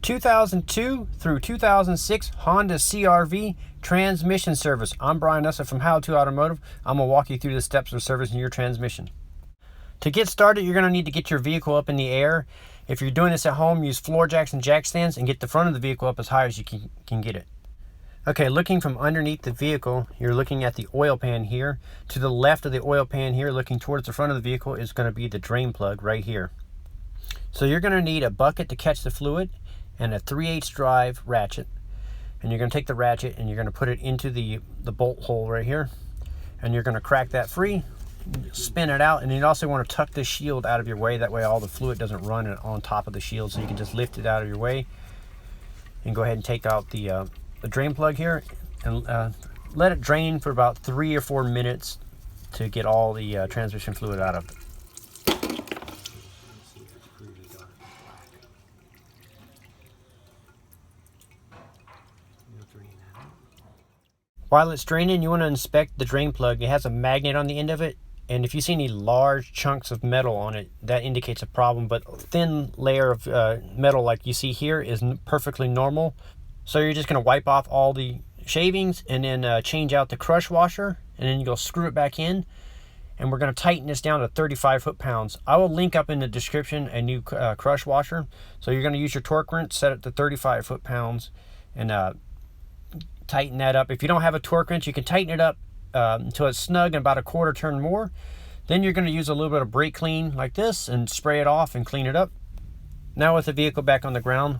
2002 through 2006 Honda CR-V transmission service. I'm Brian Nessa from How To Automotive. I'm going to walk you through the steps of servicing your transmission. To get started, you're going to need to get your vehicle up in the air. If you're doing this at home, use floor jacks and jack stands and get the front of the vehicle up as high as you can get it. Okay, looking from underneath the vehicle, you're looking at the oil pan here. To the left of the oil pan here, looking towards the front of the vehicle, is going to be the drain plug right here. So you're going to need a bucket to catch the fluid and a 3/8 drive ratchet. And you're going to take the ratchet and you're going to put it into the bolt hole right here. And you're going to crack that free, spin it out, and you also want to tuck the shield out of your way. That way all the fluid doesn't run on top of the shield, so you can just lift it out of your way. And go ahead and take out the drain plug here and let it drain for about 3 or 4 minutes to get all the transmission fluid out of it. While it's draining, you want to inspect the drain plug. It has a magnet on the end of it, and if you see any large chunks of metal on it, that indicates a problem. But a thin layer of metal like you see here is perfectly normal. So you're just going to wipe off all the shavings and then change out the crush washer, and then you go screw it back in, and we're going to tighten this down to 35 foot-pounds. I will link up in the description a new crush washer. So you're going to use your torque wrench, set it to 35 foot-pounds, and tighten that up. If you don't have a torque wrench, you can tighten it up until it's snug and about a quarter turn more. Then you're going to use a little bit of brake clean like this and spray it off and clean it up. Now with the vehicle back on the ground,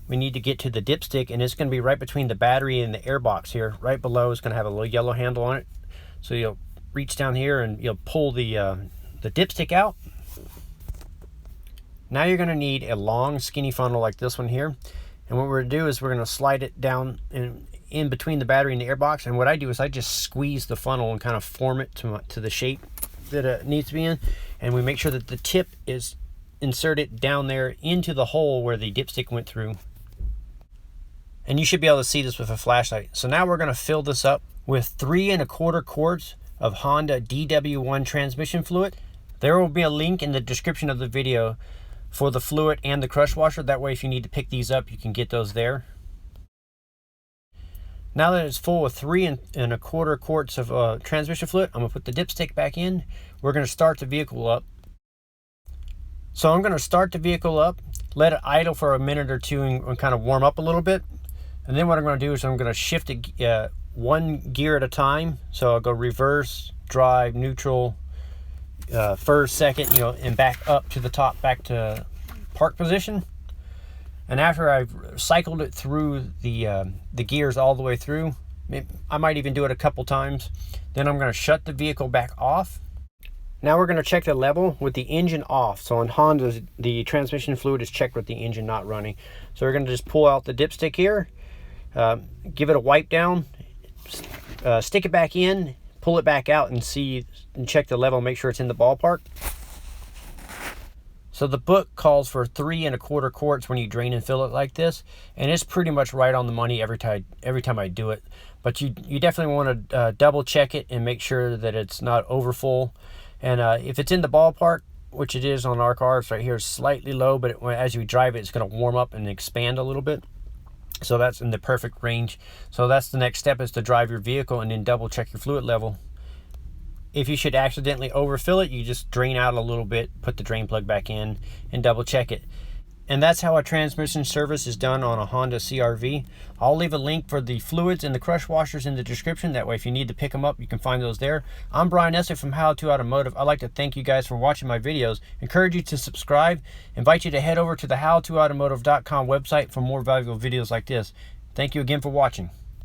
we need to get to the dipstick, and it's going to be right between the battery and the air box here. Right below is going to have a little yellow handle on it. So you'll reach down here and you'll pull the dipstick out. Now you're going to need a long skinny funnel like this one here. And what we're going to do is we're going to slide it down in between the battery and the air box. And what I do is I just squeeze the funnel and kind of form it to the shape that it needs to be in. And we make sure that the tip is inserted down there into the hole where the dipstick went through. And you should be able to see this with a flashlight. So now we're going to fill this up with 3 1/4 quarts of Honda DW1 transmission fluid. There will be a link in the description of the video for the fluid and the crush washer. That way if you need to pick these up, you can get those there. Now that it's full of 3 1/4 quarts of transmission fluid, I'm going to put the dipstick back in. We're going to start the vehicle up. So I'm going to start the vehicle up, let it idle for a minute or two and kind of warm up a little bit. And then what I'm going to do is I'm going to shift it 1 gear at a time. So I'll go reverse, drive, neutral, first, second, and back up to the top, back to park position. And after I've cycled it through the gears all the way through, I might even do it a couple times. Then I'm going to shut the vehicle back off. Now we're going to check the level with the engine off. So on Hondas, the transmission fluid is checked with the engine not running. So we're going to just pull out the dipstick here, give it a wipe down, stick it back in, pull it back out and check the level, make sure it's in the ballpark. So the book calls for 3 1/4 quarts when you drain and fill it like this, and it's pretty much right on the money every time I do it. But you definitely want to double check it and make sure that it's not over full. And if it's in the ballpark, which it is on our car, it's right here, slightly low, but as you drive it, it's going to warm up and expand a little bit. So that's in the perfect range. So that's the next step, is to drive your vehicle and then double check your fluid level. If you should accidentally overfill it, you just drain out a little bit, put the drain plug back in, and double check it. And that's how a transmission service is done on a Honda CR-V. I'll leave a link for the fluids and the crush washers in the description. That way if you need to pick them up, you can find those there. I'm Brian Nessa from How To Automotive. I'd like to thank you guys for watching my videos. Encourage you to subscribe. Invite you to head over to the howtoautomotive.com website for more valuable videos like this. Thank you again for watching.